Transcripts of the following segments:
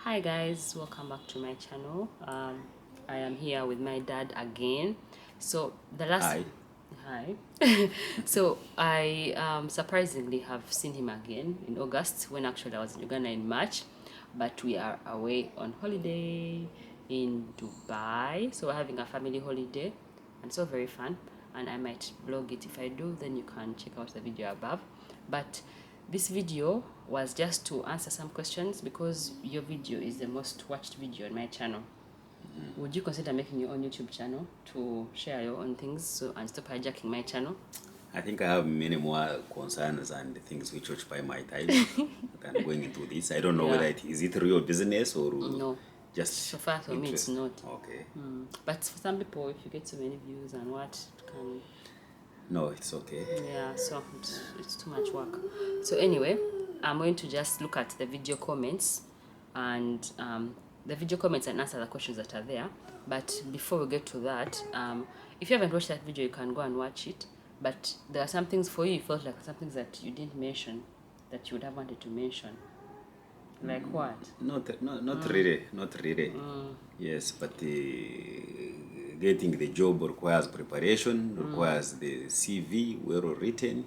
Hi guys, welcome back to my channel. I am here with my dad again. So the last Hi. hi. So I surprisingly have seen him again in August when actually I was in Uganda in March, but we are away on holiday in Dubai. So we're having a family holiday and so very fun. And I might blog it. If I do, then you can check out the video above. But this video was just to answer some questions because your video is the most watched video on my channel. Would you consider making your own YouTube channel to share your own things and stop hijacking my channel? I think I have many more concerns and things which occupy my time than going into this. I don't know whether is it real business or No. just So far for me, it's interest. not. Okay. But for some people, if you get so many views and what can... No, it's okay. Yeah, so it's too much work. So anyway, I'm going to just look at the video comments and answer the questions that are there. But before we get to that, if you haven't watched that video, you can go and watch it. But there are some things for you felt like some things that you didn't mention that you would have wanted to mention. Like what? Not really, not really. Yes, but getting the job requires preparation, requires the CV, well written,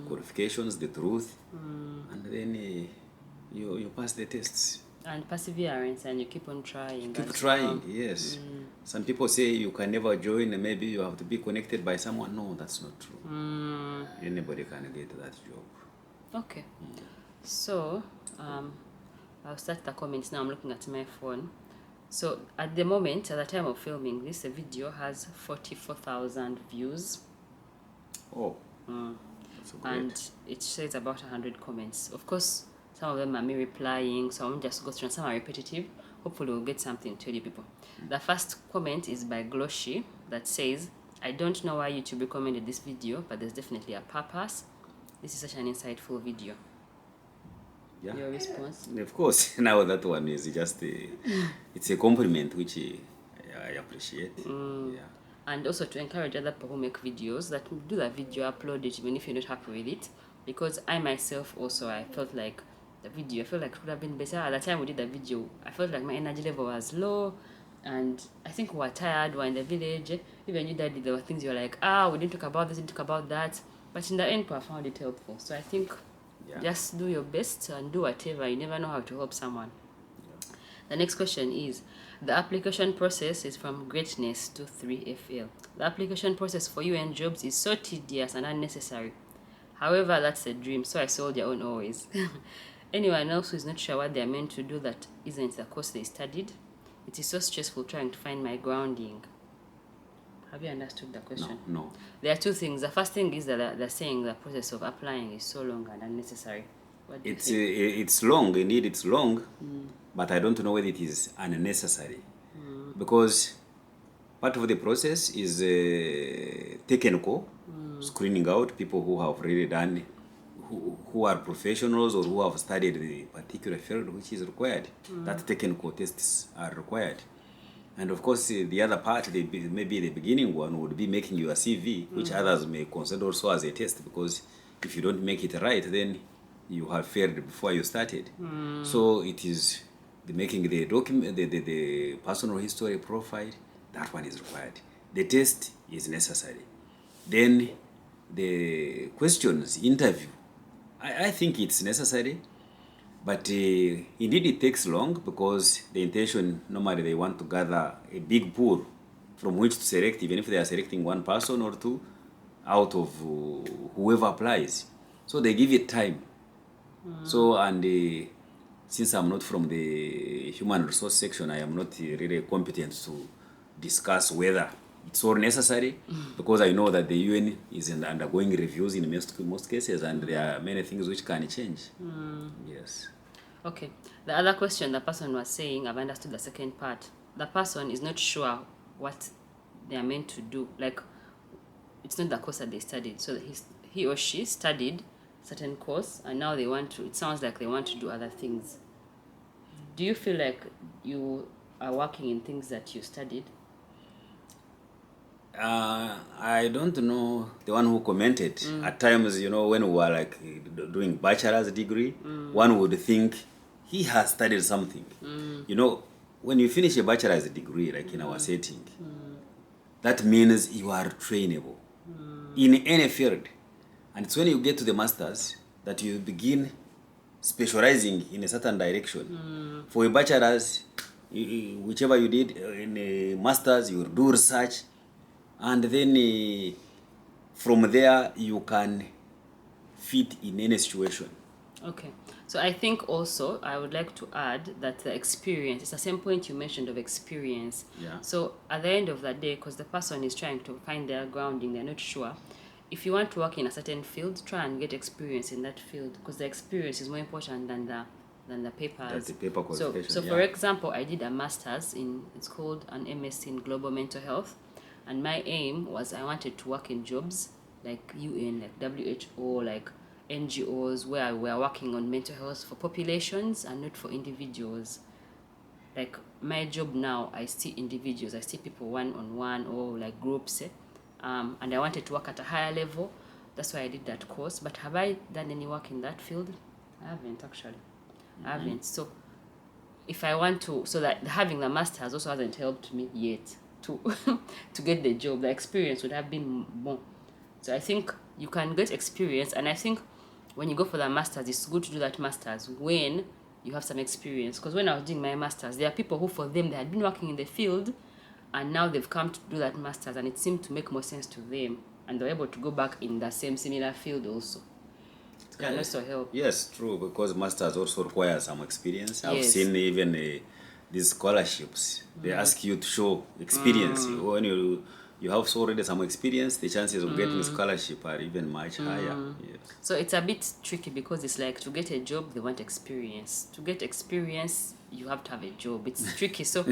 qualifications, the truth, and then you pass the tests. And perseverance, and you keep on trying. Keep trying, yes. Some people say you can never join, and maybe you have to be connected by someone. No, that's not true. Anybody can get that job. Okay. So, I'll start the comments now. I'm looking at my phone. So, at the moment, at the time of filming this, the video has 44,000 views. Oh, that's great. And it says about 100 comments. Of course, some of them are me replying, some just go through, and some are repetitive. Hopefully, we'll get something to tell you people. The first comment is by Gloshi that says, I don't know why YouTube recommended this video, but there's definitely a purpose. This is such an insightful video. Yeah. Your response? Of course, now that one is just it's a compliment which I appreciate. Yeah. And also to encourage other people who make videos that do the video, upload it even if you're not happy with it. Because I myself also, I felt like the video, I felt like it could have been better. At the time we did the video, I felt like my energy level was low. And I think we were tired, we were in the village. Even you, Daddy, there were things you were like, we didn't talk about this, didn't talk about that. But in the end, I found it helpful. So I think just do your best and do whatever. You never know how to help someone. The next question is, the application process is from greatness to 3FL. The application process for UN jobs is so tedious and unnecessary. However, that's a dream, so I sold your own always. Anyone else who is not sure what they are meant to do that isn't the course they studied? It is so stressful trying to find my grounding. Have you understood the question? No. There are two things. The first thing is that they're saying the process of applying is so long and unnecessary. What do you think? It's long, indeed it's long, but I don't know whether it is unnecessary. Because part of the process is technical, screening out people who have really done, who are professionals or who have studied the particular field which is required. That technical tests are required. And of course, the other part, maybe the beginning one, would be making your CV, which others may consider also as a test, because if you don't make it right, then you have failed before you started. So it is the making the document, the personal history profile, that one is required. The test is necessary. Then the questions, interview, I think it's necessary. But indeed it takes long because the intention, normally they want to gather a big pool from which to select, even if they are selecting one person or two out of whoever applies. So they give it time. So, and since I'm not from the human resource section, I am not really competent to discuss whether it's all necessary, because I know that the UN is undergoing reviews in most cases, and there are many things which can change. Yes. Okay. The other question the person was saying, I've understood the second part. The person is not sure what they are meant to do. Like, it's not the course that they studied. So he or she studied certain course, and now they want to, it sounds like they want to do other things. Do you feel like you are working in things that you studied? I don't know the one who commented. At times, when we were like doing bachelor's degree, one would think he has studied something. You know, when you finish a bachelor's degree, like in our setting, that means you are trainable in any field. And it's when you get to the master's that you begin specializing in a certain direction. For a bachelor's, whichever you did in a master's, you will do research, and then from there you can fit in any situation. Okay. So I think also I would like to add that the experience, it's the same point you mentioned of experience. Yeah. So at the end of the day, because the person is trying to find their grounding, they're not sure. If you want to work in a certain field, try and get experience in that field, because the experience is more important than the papers. That's the paper So qualification. for example, I did a master's in, it's called an MSc in global mental health, and my aim was I wanted to work in jobs like UN, like WHO, like NGOs where we are working on mental health for populations and not for individuals. Like my job now, I see individuals, I see people one-on-one or like groups, and I wanted to work at a higher level. That's why I did that course. But have I done any work in that field? I haven't actually. I haven't. So if I want to, so that having the master's also hasn't helped me yet to to get the job. The experience would have been more. So I think you can get experience, and I think when you go for the master's, it's good to do that master's when you have some experience. Because when I was doing my master's, there are people who, for them, they had been working in the field, and now they've come to do that master's, and it seemed to make more sense to them, and they're able to go back in the same similar field also. It can also help. Yes, true, because masters also require some experience. I've Yes. seen even these scholarships. They ask you to show experience. When you have already some experience, the chances of getting scholarship are even much higher. Yes. So it's a bit tricky because it's like to get a job, they want experience. To get experience, you have to have a job. It's tricky. So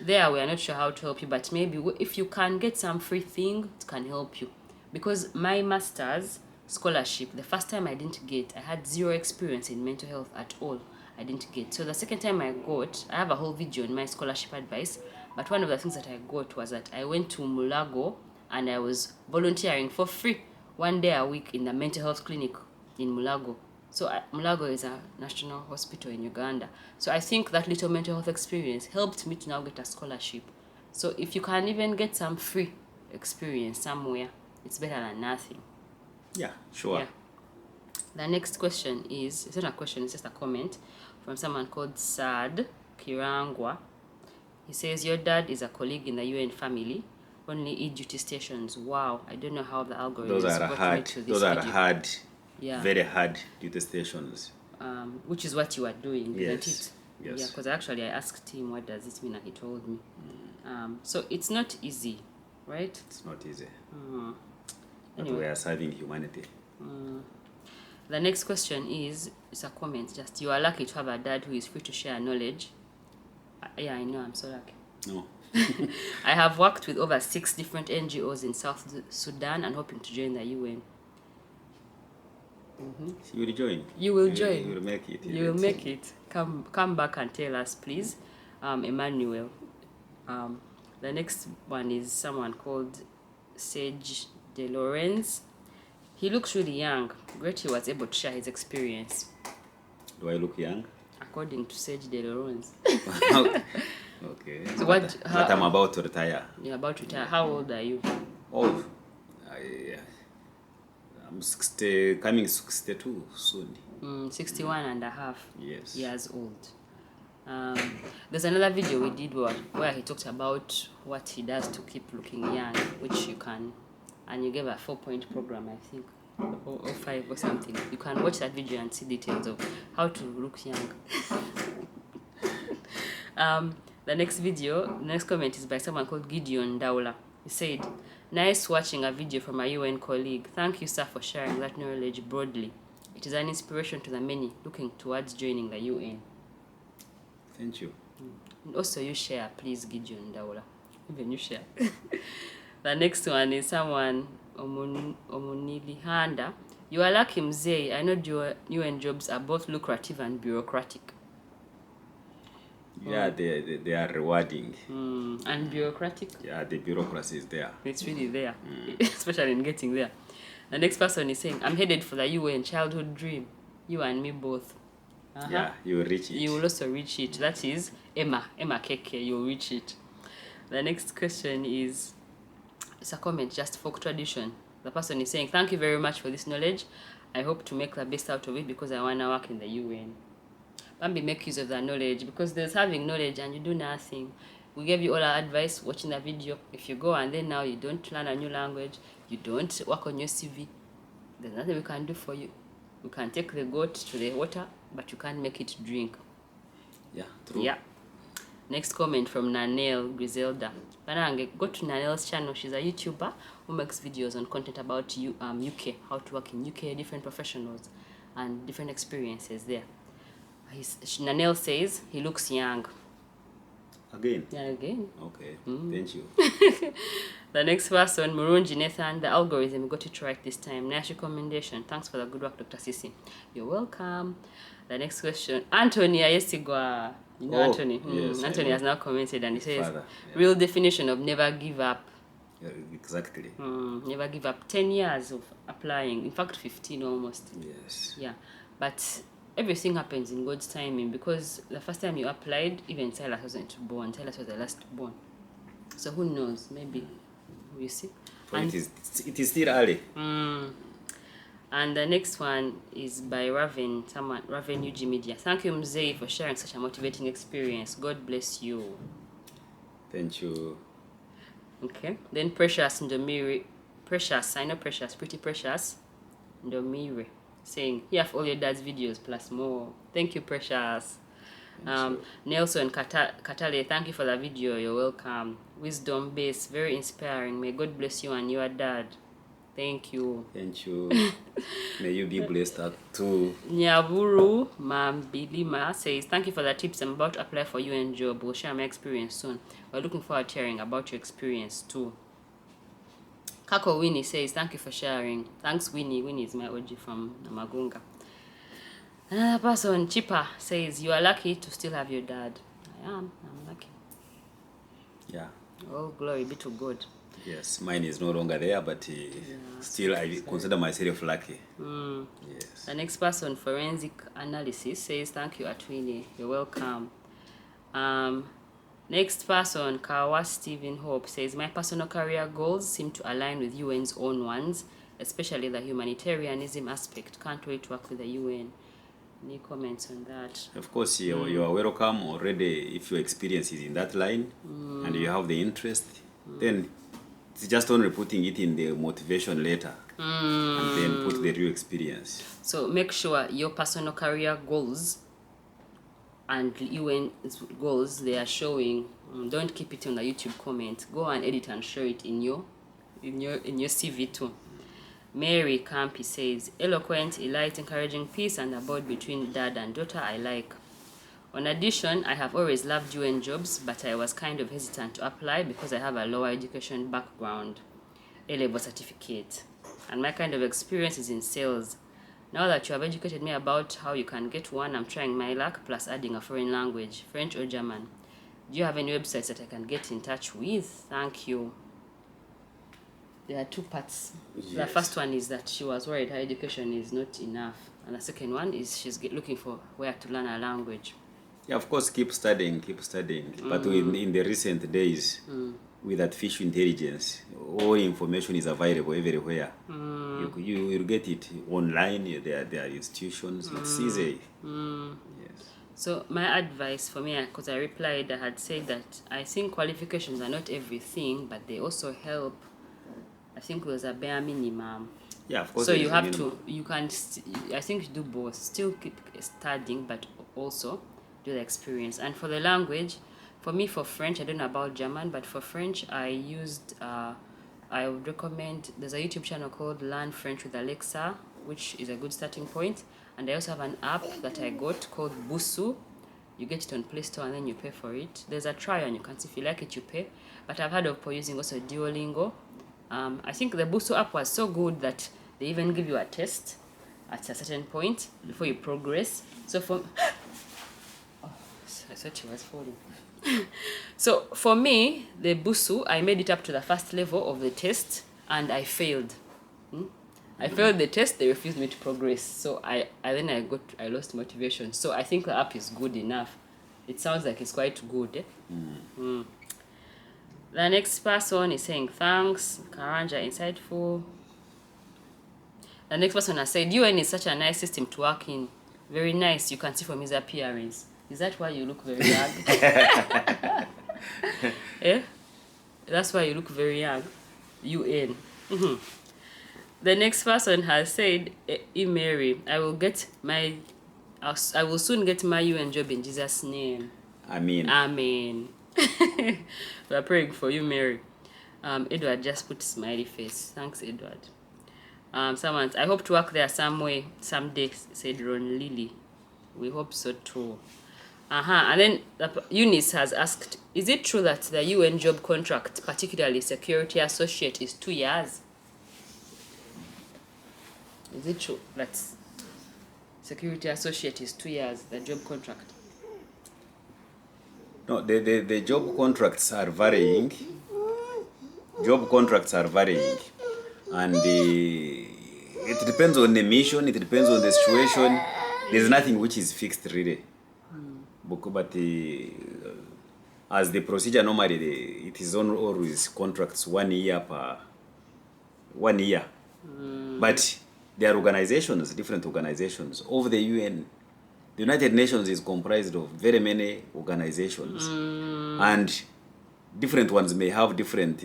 there, we are not sure how to help you, but maybe if you can get some free thing, it can help you. Because my master's scholarship, the first time I didn't get, I had zero experience in mental health at all. I didn't get. So the second time I got, I have a whole video on my scholarship advice, but one of the things that I got was that I went to Mulago and I was volunteering for free 1 day a week in the mental health clinic in Mulago. So Mulago is a national hospital in Uganda. So I think that little mental health experience helped me to now get a scholarship. So if you can even get some free experience somewhere, it's better than nothing. Yeah, sure. Yeah. The next question is, it's not a question, it's just a comment from someone called Sad Kirangwa. He says, your dad is a colleague in the UN family, only e-duty stations. Wow, I don't know how the algorithm Those are got me hard. to this Those are video. hard. Yeah. Very hard duty stations. Which is what you are doing, isn't Yes. it? Yes. Yeah, because actually I asked him what does it mean, and he told me. So it's not easy, right? It's not easy. But Anyway. we are serving humanity. The next question is, it's a comment, just, you are lucky to have a dad who is free to share knowledge. Yeah, I know, I'm so lucky. No. I have worked with over 6 different NGOs in South Sudan and hoping to join the UN. You will join. You will join. You will make it. You will make it. Come back and tell us, please. Emmanuel. The next one is someone called Sage De Lorenz. He looks really young. Great he was able to share his experience, Do I look young? according to Sage De Lorenz. Okay. So but I'm about to retire. You're about to retire. How old are you? Oh, I'm 60, coming 62 soon. 61 and a half Yes. years old. There's another video we did where he talked about what he does to keep looking young, which you can, and you gave a 4-point program, I think, or 5 or something. You can watch that video and see details of how to look young. The next comment is by someone called Gideon Daula. He said, nice watching a video from a UN colleague. Thank you, sir, for sharing that knowledge broadly. It is an inspiration to the many looking towards joining the UN. Thank you. And also, you share, please, Gideon Daula. Even you share. The next one is someone, Omunilihanda. You are lucky, Mzee. I know your UN jobs are both lucrative and bureaucratic. Yeah, they are rewarding. And bureaucratic? Yeah, the bureaucracy is there. It's really there, especially in getting there. The next person is saying, I'm headed for the UN childhood dream. You and me both. Yeah, you will reach it. You will also reach it. That is Emma Keke, you will reach it. The next question is, it's a comment, just folk tradition. The person is saying, thank you very much for this knowledge. I hope to make the best out of it because I want to work in the UN. Bambi, make use of that knowledge, because there's having knowledge and you do nothing. We gave you all our advice watching the video. If you go and then now you don't learn a new language, you don't work on your CV, there's nothing we can do for you. We can take the goat to the water, but you can't make it drink. Yeah, true. Yeah. Next comment from Nanelle Griselda. Banange, go to Nanelle's channel. She's a YouTuber who makes videos on content about UK, how to work in UK, different professionals, and different experiences there. Nanelle says he looks young. Again? Yeah, again. Okay, thank you. The next person, Murunji Nathan, the algorithm got it right this time. Nice recommendation. Thanks for the good work, Dr. Sisi. You're welcome. The next question, Anthony Ayesigwa. You know Anthony? Yes, Anthony has now commented and he says, father, real definition of never give up. Yeah, exactly. Never give up. 10 years of applying. In fact, 15 almost. Yes. Yeah. But everything happens in God's timing, because the first time you applied, even Silas wasn't born. Silas was the last born. So who knows? Maybe. You see? So it is still early. And the next one is by Raven UG Media. Thank you, Mzee, for sharing such a motivating experience. God bless you. Thank you. Okay. Then Precious Ndomiri. Precious, I know Precious, pretty Precious Ndomiri, saying, you have all your dad's videos plus more. Thank you, Precious. Nelson Katale, thank you for the video. You're welcome. Wisdom Base, very inspiring. May God bless you and your dad. Thank you. Thank you. May you be blessed too. Nyaburu Mambilima says, thank you for the tips. I'm about to apply for UN job. We'll share my experience soon. We're looking forward to hearing about your experience too. Kako Winnie says, thank you for sharing. Thanks, Winnie. Winnie is my OG from Namagunga. Another person, Chipa, says, you are lucky to still have your dad. I'm lucky. Yeah. All glory be to God. Yes, mine is no longer there, but still I consider myself lucky. Yes. The next person, Forensic Analysis, says, thank you, Atwini. You're welcome. Next person, Kawa Stephen Hope, says, my personal career goals seem to align with UN's own ones, especially the humanitarianism aspect. Can't wait to work with the UN. Any comments on that? Of course, you are welcome already if your experience is in that line and you have the interest. Then it's just only putting it in the motivation letter and then put the real experience. So make sure your personal career goals and UN goals they are showing. Don't keep it on the YouTube comment. Go and edit and show it in your CV too. Mary Campi says, eloquent, elite, encouraging peace and a bond between dad and daughter I like. On addition, I have always loved UN jobs, but I was kind of hesitant to apply because I have a lower education background, A-level certificate, and my kind of experience is in sales. Now that you have educated me about how you can get one, I'm trying my luck, plus adding a foreign language, French or German. Do you have any websites that I can get in touch with? Thank you. There are two parts. Yes. The first one is that she was worried her education is not enough. And the second one is she's looking for where to learn a language. Yeah, of course, keep studying. But in the recent days, with artificial intelligence, all information is available everywhere. You will get it online, there are institutions, it's easy. Yes. So my advice for me, because I replied, I had said that I think qualifications are not everything, but they also help. I think it was a bare minimum. Yeah, of course. So you have to, you can, I think you do both. Still keep studying, but also do the experience. And for the language, for me, for French, I don't know about German, but for French, I used, I would recommend, there's a YouTube channel called Learn French with Alexa, which is a good starting point. And I also have an app that I got called Busu. You get it on Play Store and then you pay for it. There's a trial and you can see if you like it, you pay. But I've heard of using also Duolingo. I think the Busu app was so good that they even give you a test at a certain point before you progress. So for oh, I thought she was falling. So for me, the Busu, I made it up to the first level of the test and I failed. I failed the test, they refused me to progress. So I lost motivation. So I think the app is good enough. It sounds like it's quite good. Eh? The next person is saying thanks, Karanja, insightful. The next person has said UN is such a nice system to work in. Very nice, you can see from his appearance. Is that why you look very young? Eh? That's why you look very young. UN. The next person has said, Mary, I will soon get my UN job in Jesus' name. Amen. We are praying for you, Mary. Edward just put smiley face. Thanks, Edward. I hope to work there someday, said Ron Lily. We hope so too. And then Eunice has asked, is it true that the UN job contract, particularly security associate, is 2 years? Is it true that security associate is 2 years, the job contract? No, the job contracts are varying. Job contracts are varying. And it depends on the mission, it depends on the situation. There's nothing which is fixed really. But as the procedure normally, it is always contracts 1 year per 1 year. But there are organizations, different organizations. Of the UN, the United Nations is comprised of very many organizations. And different ones may have different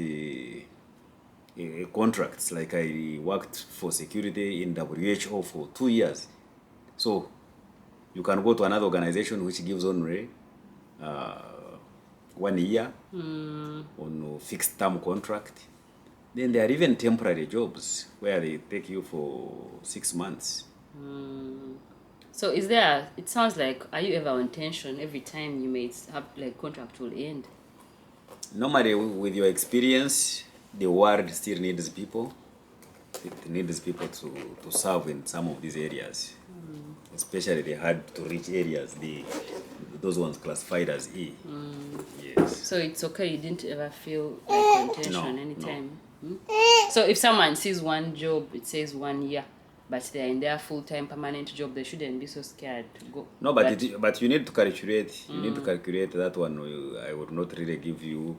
contracts. Like I worked for security in WHO for 2 years. So you can go to another organization which gives only 1 year on a fixed term contract. Then there are even temporary jobs where they take you for 6 months. So it sounds like, are you ever on tension every time you may have like contract will end? Normally with your experience, the world still needs people. It needs people to serve in some of these areas. Especially the hard to reach areas, those ones classified as E. Yes. So it's okay, you didn't ever feel like on tension anytime? No. So if someone sees one job, it says 1 year, but they're in their full-time permanent job, they shouldn't be so scared to go. No, but you need to calculate. You need to calculate that one. I would not really give you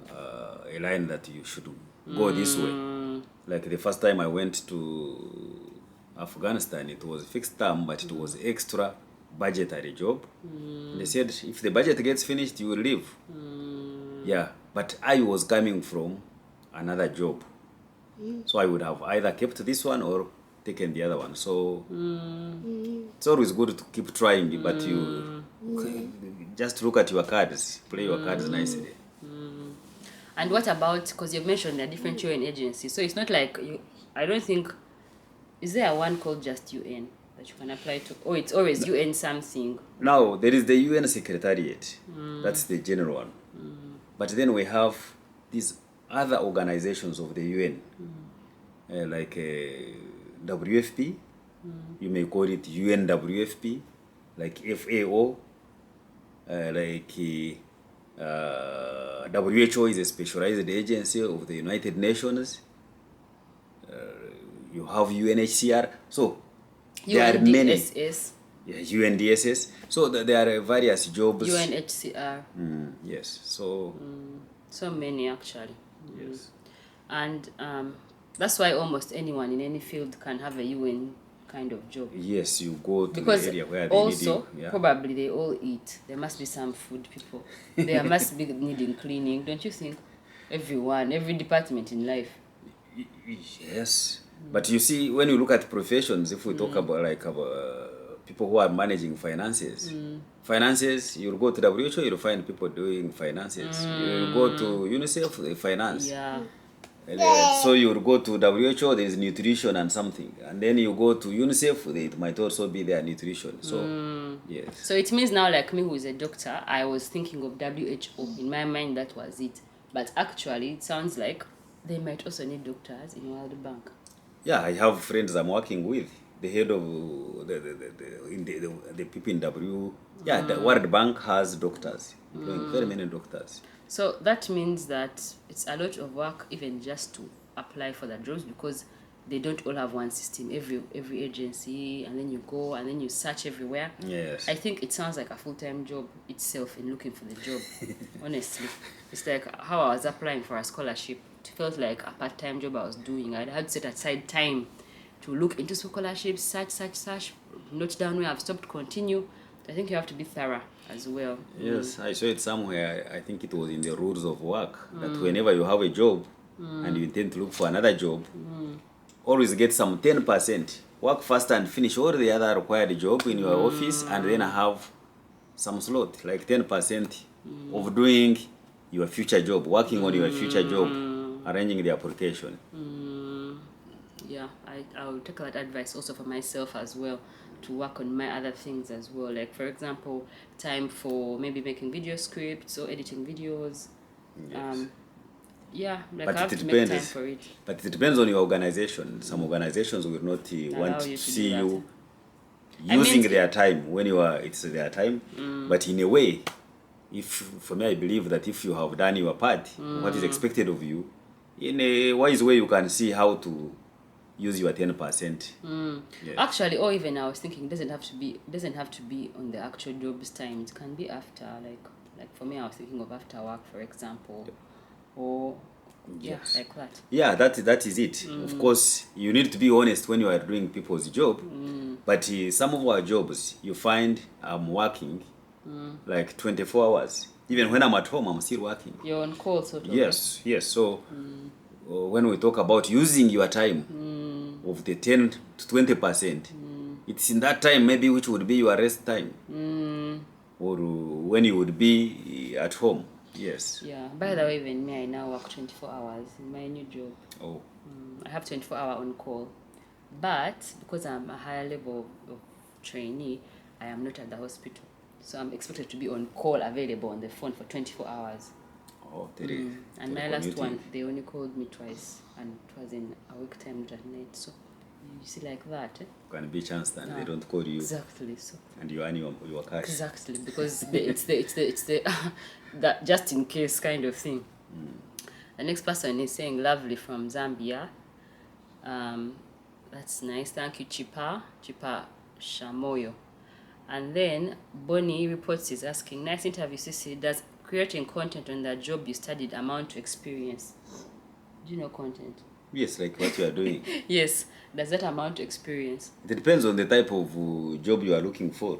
a line that you should go this way. Like the first time I went to Afghanistan, it was fixed term, but it was extra budgetary job. They said if the budget gets finished, you will leave. Yeah, but I was coming from another job, so I would have either kept this one or taken the other one. So it's always good to keep trying, but you just look at your cards, play your cards nicely. And what about, because you've mentioned the different UN agencies, so it's not like I don't think, is there one called just UN that you can apply to? Or it's always UN something? Now, there is the UN Secretariat. That's the general one. But then we have these other organizations of the UN, like WFP. You may call it UNWFP, like FAO, like WHO is a specialized agency of the United Nations. You have UNHCR. So there are many. UNDSS. Yeah, UNDSS. So there are various jobs. UNHCR. Yes. So. So many actually. Yes. And that's why almost anyone in any field can have a UN kind of job. Yes, you go to because the area where they also, need you. Yeah. probably they all eat. There must be some food people. There must be needing cleaning, don't you think? Every department in life. Yes. But you see, when you look at professions, if we talk about people who are managing finances, you'll go to WHO, you'll find people doing finances. You'll go to UNICEF, they finance. Yeah. So you'll go to WHO, there's nutrition and something. And then you go to UNICEF, it might also be their nutrition. So, yes. So it means now, like me who is a doctor, I was thinking of WHO. In my mind, that was it. But actually, it sounds like they might also need doctors in World Bank. Yeah, I have friends I'm working with. The head of the people in the World Bank has doctors, very many doctors. So that means that it's a lot of work even just to apply for the jobs, because they don't all have one system. Every agency, and then you go and then you search everywhere. Yes. I think it sounds like a full-time job itself in looking for the job. Honestly, it's like how I was applying for a scholarship. It felt like a part-time job I was doing. I had to set aside time to look into scholarships, search, note down where I've stopped, continue. I think you have to be thorough as well. Yes, I saw it somewhere. I think it was in the rules of work that whenever you have a job and you intend to look for another job, always get some 10%. Work fast and finish all the other required job in your office, and then have some slot, like 10% of doing your future job, working on your future job, arranging the application. Yeah, I will take that advice also for myself as well, to work on my other things as well. Like, for example, time for maybe making video scripts or editing videos. Yes. Yeah, like But I have it to make time depends. for it. But it depends on your organization. Some organizations will not want you to to see do that. you I using mean- their time when it's their time. But in a way, for me, I believe that if you have done your part, what is expected of you, in a wise way, you can see how to use your 10%. Yes. Actually, or even I was thinking, it doesn't have to be on the actual job's time. It can be after, like for me, I was thinking of after work, for example, or Yes. like that. Yeah, that is it. Of course, you need to be honest when you are doing people's job. But some of our jobs, you find I'm working like 24 hours. Even when I'm at home, I'm still working. You're on call, sort of. Yes. So when we talk about using your time of the 10 to 20%, it's in that time maybe which would be your rest time, or when you would be at home. Yes. Yeah. By the way, even me, I now work 24 hours in my new job. Oh. I have 24-hour on call, but because I'm a higher level of trainee, I am not at the hospital, so I'm expected to be on call, available on the phone for 24 hours. Oh, And my last one, they only called me twice, and it was in a week time, not at night. So you see, like that. Can be chance that they don't call you. Exactly. So And you earn your cash. exactly, because it's the that just in case kind of thing. The next person is saying lovely from Zambia. That's nice. Thank you, Chipa Shamoyo. And then Bonnie Reports is asking, nice interview, Sissy. Does creating content on the job you studied amount to experience? Do you know content? Yes, like what you are doing. Yes. Does that amount to experience? It depends on the type of job you are looking for.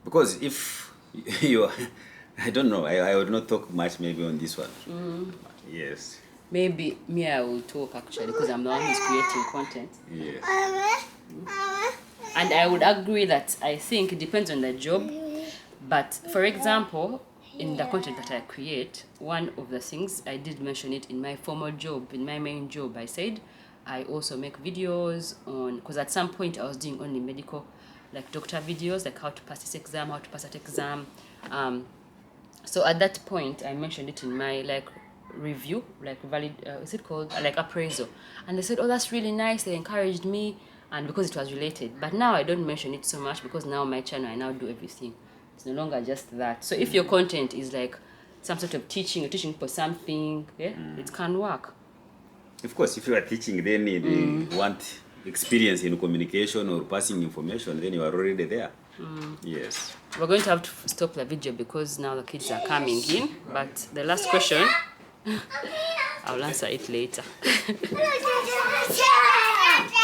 Because if you are, I don't know, I would not talk much maybe on this one. Yes. Maybe me, I will talk actually, because I'm the one who's creating content. Yes. And I would agree that I think it depends on the job. But for example, in the content that I create, one of the things I did mention it in my formal job, in my main job, I said I also make videos on, because at some point I was doing only medical, like doctor videos, like how to pass this exam, how to pass that exam. So at that point, I mentioned it in my like review, like valid, is it called like appraisal? And they said, oh, that's really nice. They encouraged me, and because it was related. But now I don't mention it so much, because now my channel, I now do everything. It's no longer just that. So if your content is like some sort of teaching, you're teaching for something, it can work. Of course, if you are teaching, then you want experience in communication or passing information, then you are already there. Yes. We're going to have to stop the video because now the kids are coming in. But the last question, I'll answer it later.